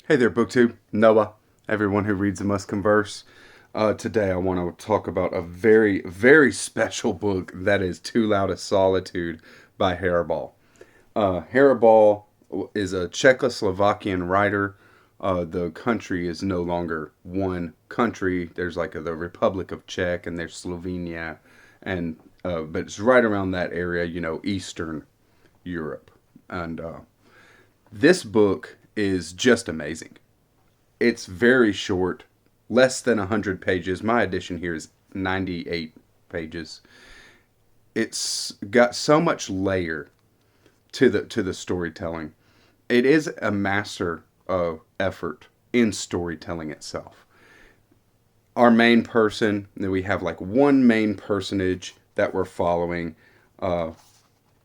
Hey there, BookTube. Noah. Everyone who reads must converse. Today I want to talk about a very, very special book that is Too Loud a Solitude by Hrabal. Hrabal is a Czechoslovakian writer. The country is no longer one country. There's like the Republic of Czech and there's Slovenia, and but it's right around that area, Eastern Europe. And this book is just amazing. It's very short, less than 100 pages. My edition here is 98 pages. It's got so much layer to the storytelling. It is a master of effort in storytelling itself. Our main person, we have like one main personage that we're following, uh,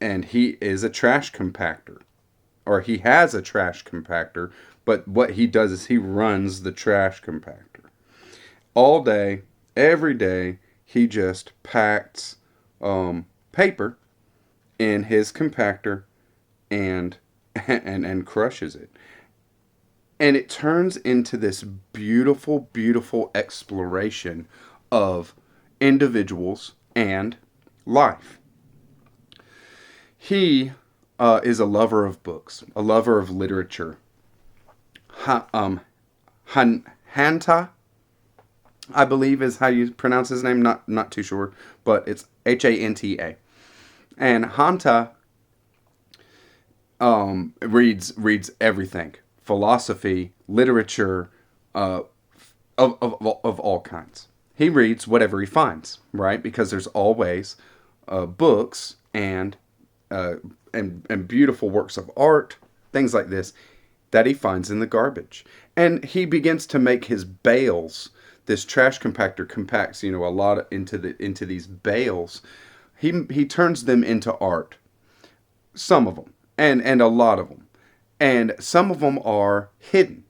and he is a trash compactor, or he has a trash compactor, but what he does is he runs the trash compactor all day, every day. He just packs paper in his compactor and and crushes it, and it turns into this beautiful, beautiful exploration of individuals and life. He is a lover of books, a lover of literature. Ha, Hanta, I believe, is how you pronounce his name. Not too sure, but it's Hanta. And Hanta reads everything: philosophy, literature, uh, of all kinds. He reads whatever he finds, right? Because there's always books uh, and beautiful works of art, things like this, that he finds in the garbage. And he begins to make his bales. This trash compactor compacts, a lot into these bales. He turns them into art. Some of them, and a lot of them, and some of them are hidden.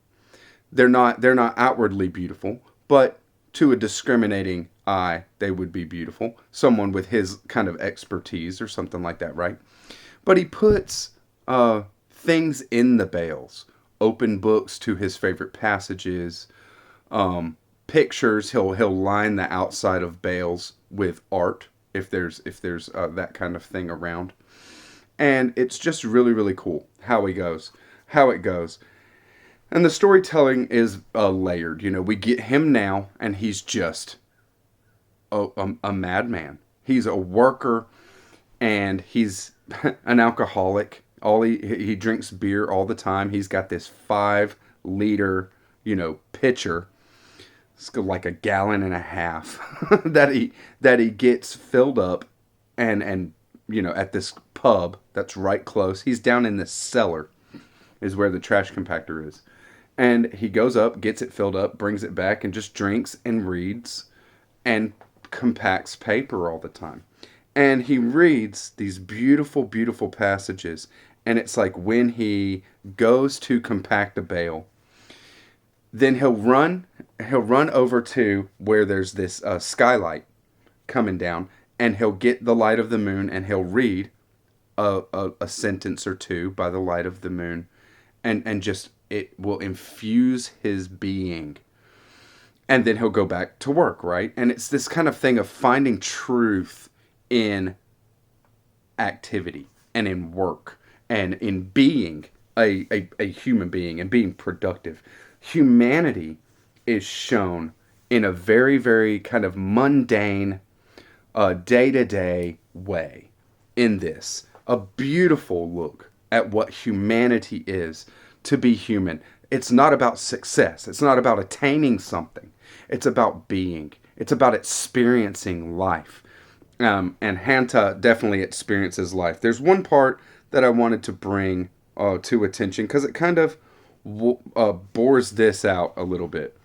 They're not outwardly beautiful, but to a discriminating eye, they would be beautiful. Someone with his kind of expertise or something like that, right? But he puts things in the bales, open books to his favorite passages, pictures. He'll line the outside of bales with art if there's that kind of thing around, and it's just really, really cool how it goes. And the storytelling is layered. We get him now, and he's just a madman. He's a worker, and he's an alcoholic. He drinks beer all the time. He's got this 5 liter, pitcher. It's like a gallon and a half that he gets filled up, and at this pub that's right close. He's down in the cellar, is where the trash compactor is. And he goes up, gets it filled up, brings it back, and just drinks and reads and compacts paper all the time. And he reads these beautiful, beautiful passages. And it's like when he goes to compact a bale, then he'll run over to where there's this skylight coming down, and he'll get the light of the moon, and he'll read a sentence or two by the light of the moon, and just it will infuse his being. And then he'll go back to work, right? And it's this kind of thing of finding truth in activity and in work and in being a human being and being productive. Humanity is shown in a very, very kind of mundane, day to day way in this. A beautiful look at what humanity is to be human. It's not about success, it's not about attaining something, it's about being, it's about experiencing life. And Hanta definitely experiences life. There's one part that I wanted to bring to attention because it kind of bores this out a little bit.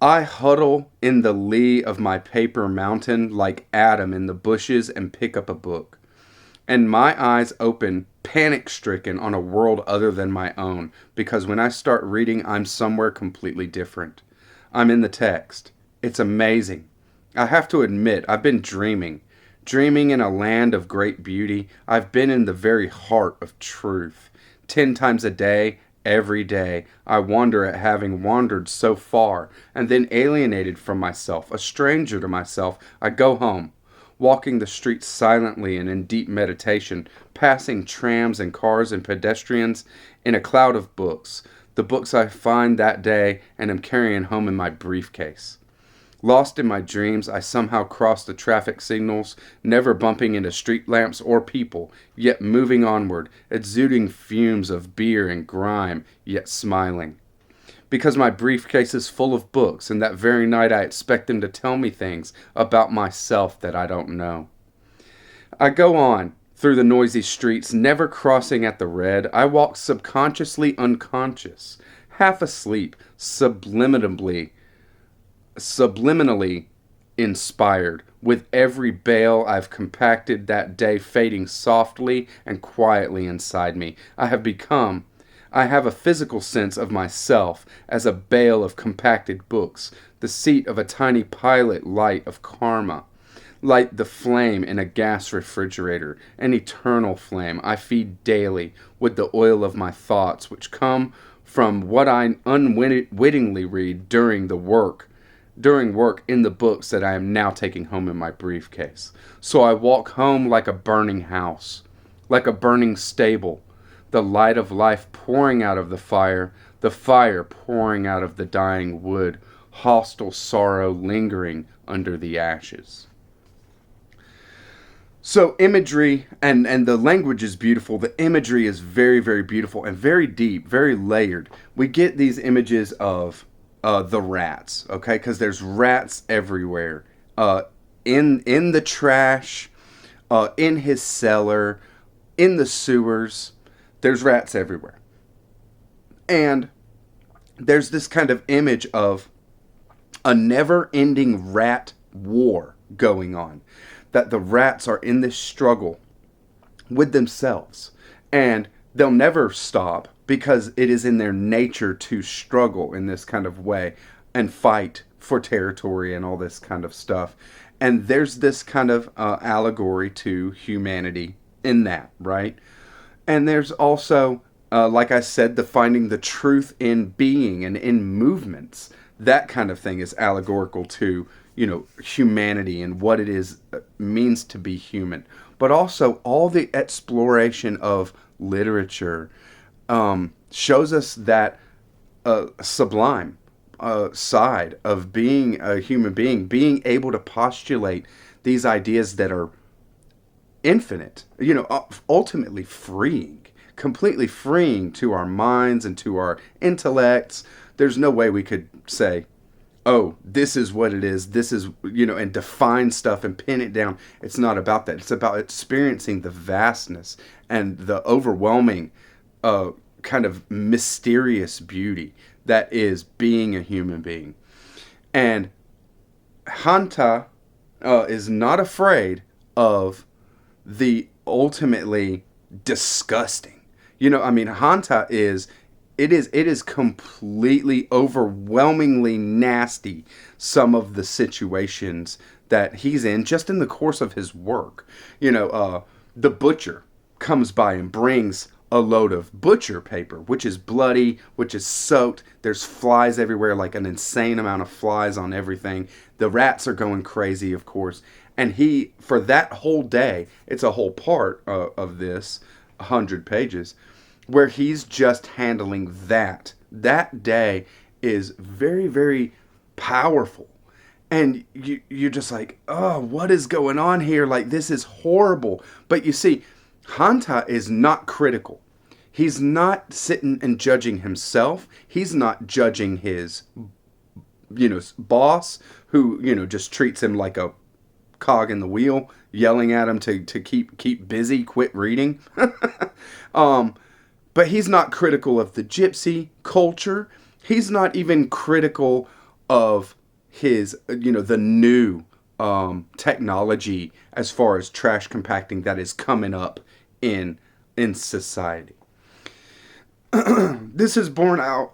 I huddle in the lee of my paper mountain like Adam in the bushes and pick up a book. And my eyes open, panic stricken, on a world other than my own, because when I start reading, I'm somewhere completely different. I'm in the text. It's amazing. I have to admit, I've been dreaming in a land of great beauty. I've been in the very heart of truth. 10 times a day, Every day I wonder at having wandered so far, and then alienated from myself, a stranger to myself, I go home, walking the streets silently and in deep meditation, passing trams and cars and pedestrians in a cloud of books, the books I find that day and am carrying home in my briefcase. Lost in my dreams, I somehow cross the traffic signals, never bumping into street lamps or people, yet moving onward, exuding fumes of beer and grime, yet smiling. Because my briefcase is full of books, and that very night I expect them to tell me things about myself that I don't know. I go on through the noisy streets, never crossing at the red. I walk subconsciously unconscious, half asleep, subliminally inspired, with every bale I've compacted that day fading softly and quietly inside me. I have a physical sense of myself as a bale of compacted books, the seat of a tiny pilot light of karma. Light the flame in a gas refrigerator, an eternal flame I feed daily with the oil of my thoughts, which come from what I unwittingly read during work in the books that I am now taking home in my briefcase. So I walk home like a burning house, like a burning stable, the light of life pouring out of the fire pouring out of the dying wood, hostile sorrow lingering under the ashes. So imagery and the language is beautiful. The imagery is very, very beautiful and very deep, very layered. We get these images of the rats, okay? Because there's rats everywhere, in the trash, in his cellar, in the sewers. There's rats everywhere, and there's this kind of image of a never-ending rat war going on. That the rats are in this struggle with themselves, and they'll never stop because it is in their nature to struggle in this kind of way and fight for territory and all this kind of stuff. And there's this kind of allegory to humanity in that, right? And there's also, like I said, the finding the truth in being and in movements. That kind of thing is allegorical to, humanity and what it is means to be human. But also all the exploration of literature shows us that sublime side of being a human being able to postulate these ideas that are infinite, ultimately freeing, completely freeing to our minds and to our intellects. There's no way we could say, oh, this is what it is, this is, and define stuff and pin it down. It's not about that. It's about experiencing the vastness and the overwhelming kind of mysterious beauty that is being a human being. And Hanta is not afraid of the ultimately disgusting. Hanta it is completely overwhelmingly nasty, some of the situations that he's in just in the course of his work. The butcher comes by and brings a load of butcher paper, which is bloody, which is soaked. There's flies everywhere, like an insane amount of flies on everything. The rats are going crazy, of course. And he, for that whole day, it's a whole part of this, 100 pages, where he's just handling that. That day is very, very powerful. And you're just like, oh, what is going on here? Like, this is horrible. But you see, Hanta is not critical. He's not sitting and judging himself. He's not judging his, boss, who, just treats him like a cog in the wheel, yelling at him to keep busy, quit reading. But he's not critical of the gypsy culture. He's not even critical of his, the new technology as far as trash compacting that is coming up in society. This is borne out.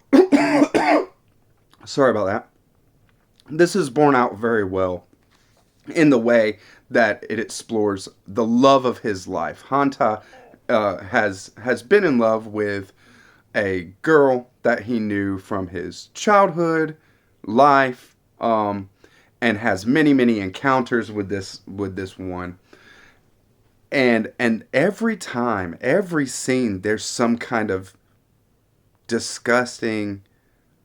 Sorry about that. This is borne out very well in the way that it explores the love of his life. Hanta has been in love with a girl that he knew from his childhood life, and has many many encounters with this one. And every time, every scene, there's some kind of disgusting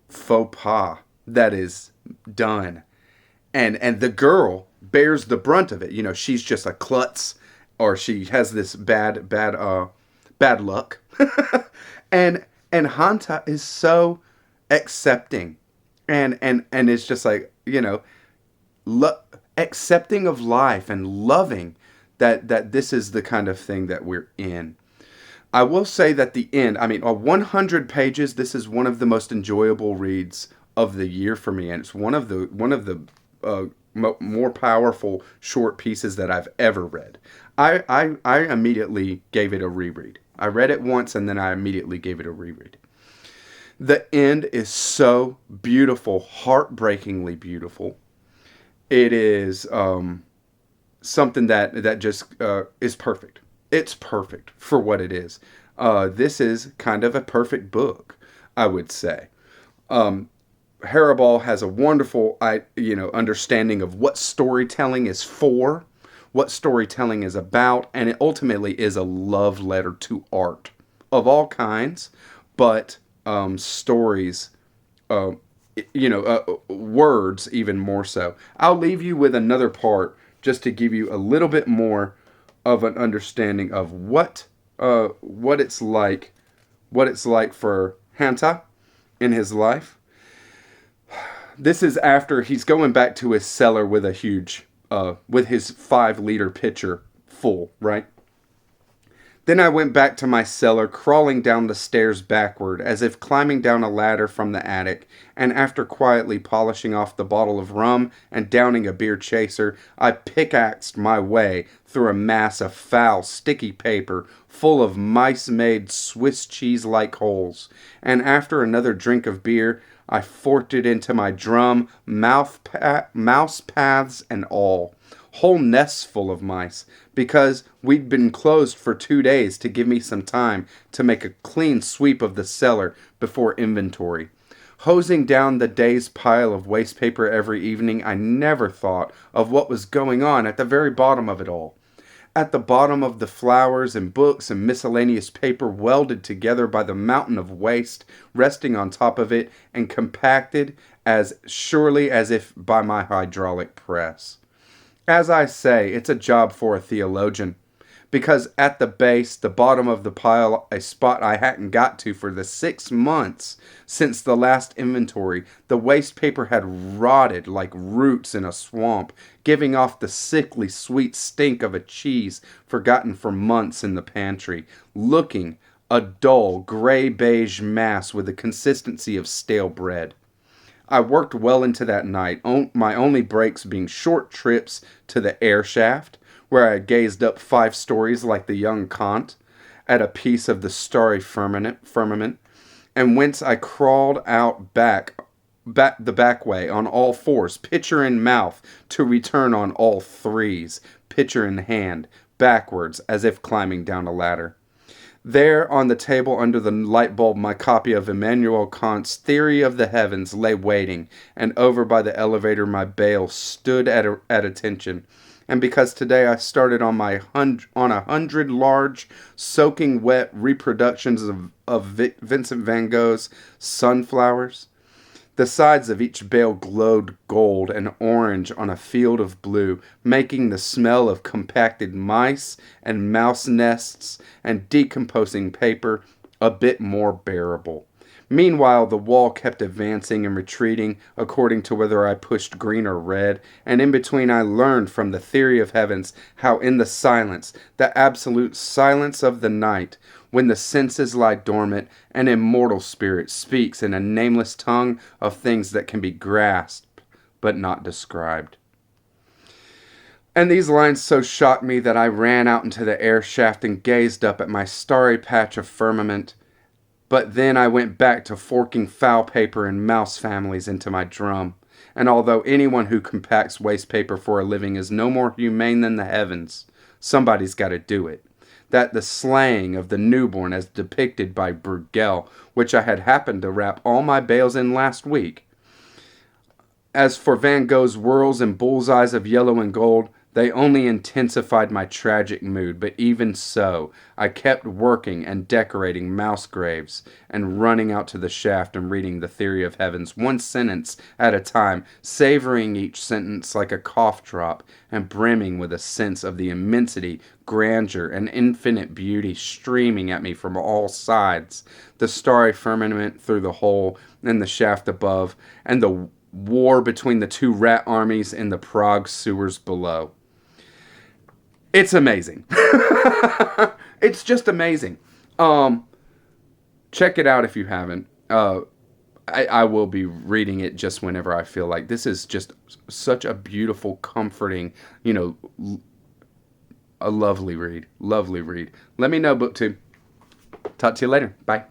faux pas that is done, and the girl bears the brunt of it. You know, she's just a klutz, or she has this bad luck. and and Hanta is so accepting, and it's just like, you know, accepting of life and loving that this is the kind of thing that we're in. I will say that the end, I mean, 100 pages, this is one of the most enjoyable reads of the year for me, and it's one of the more powerful short pieces that I've ever read. I immediately gave it a reread. I read it once and then I immediately gave it a reread. The end is so beautiful, heartbreakingly beautiful. It is something that just is perfect. It's perfect for what it is. This is kind of a perfect book, I would say. Hrabal has a wonderful, understanding of what storytelling is for, what storytelling is about, and it ultimately is a love letter to art of all kinds, but stories, words even more so. I'll leave you with another part just to give you a little bit more of an understanding of what it's like, for Hanta in his life. This is after he's going back to his cellar with a huge, with his 5-liter pitcher full, right? Then I went back to my cellar, crawling down the stairs backward, as if climbing down a ladder from the attic, and after quietly polishing off the bottle of rum and downing a beer chaser, I pickaxed my way through a mass of foul, sticky paper full of mice-made Swiss cheese-like holes, and after another drink of beer, I forked it into my drum, mouse paths and all. Whole nests full of mice, because we'd been closed for 2 days to give me some time to make a clean sweep of the cellar before inventory. Hosing down the day's pile of waste paper every evening, I never thought of what was going on at the very bottom of it all. At the bottom of the flowers and books and miscellaneous paper welded together by the mountain of waste resting on top of it and compacted as surely as if by my hydraulic press. As I say, it's a job for a theologian, because at the base, the bottom of the pile, a spot I hadn't got to for the 6 months since the last inventory, the waste paper had rotted like roots in a swamp, giving off the sickly sweet stink of a cheese forgotten for months in the pantry, looking a dull gray-beige mass with the consistency of stale bread. I worked well into that night, my only breaks being short trips to the air shaft, where I gazed up 5 stories like the young Kant at a piece of the starry firmament, and whence I crawled out the back way on all 4s, pitcher in mouth, to return on all 3s, pitcher in hand, backwards, as if climbing down a ladder. There, on the table under the light bulb, my copy of Immanuel Kant's Theory of the Heavens lay waiting, and over by the elevator my bale stood at attention. And because today I started on 100 large, soaking wet reproductions of Vincent van Gogh's Sunflowers, the sides of each bale glowed gold and orange on a field of blue, making the smell of compacted mice and mouse nests and decomposing paper a bit more bearable. Meanwhile, the wall kept advancing and retreating according to whether I pushed green or red, and in between I learned from the Theory of Heavens how in the silence, the absolute silence of the night, when the senses lie dormant, an immortal spirit speaks in a nameless tongue of things that can be grasped but not described. And these lines so shocked me that I ran out into the air shaft and gazed up at my starry patch of firmament. But then I went back to forking foul paper and mouse families into my drum. And although anyone who compacts waste paper for a living is no more humane than the heavens, somebody's got to do it. that the slaying of the newborn as depicted by Bruegel, which I had happened to wrap all my bales in last week. As for Van Gogh's whirls and bullseyes of yellow and gold, they only intensified my tragic mood, but even so, I kept working and decorating mouse graves, and running out to the shaft and reading The Theory of Heavens, one sentence at a time, savoring each sentence like a cough drop, and brimming with a sense of the immensity, grandeur, and infinite beauty streaming at me from all sides, the starry firmament through the hole in the shaft above, and the war between the two rat armies in the Prague sewers below. It's amazing. It's just amazing. Check it out if you haven't. I will be reading it just whenever I feel like. This is just such a beautiful, comforting, a lovely read. Lovely read. Let me know, BookTube. Talk to you later. Bye.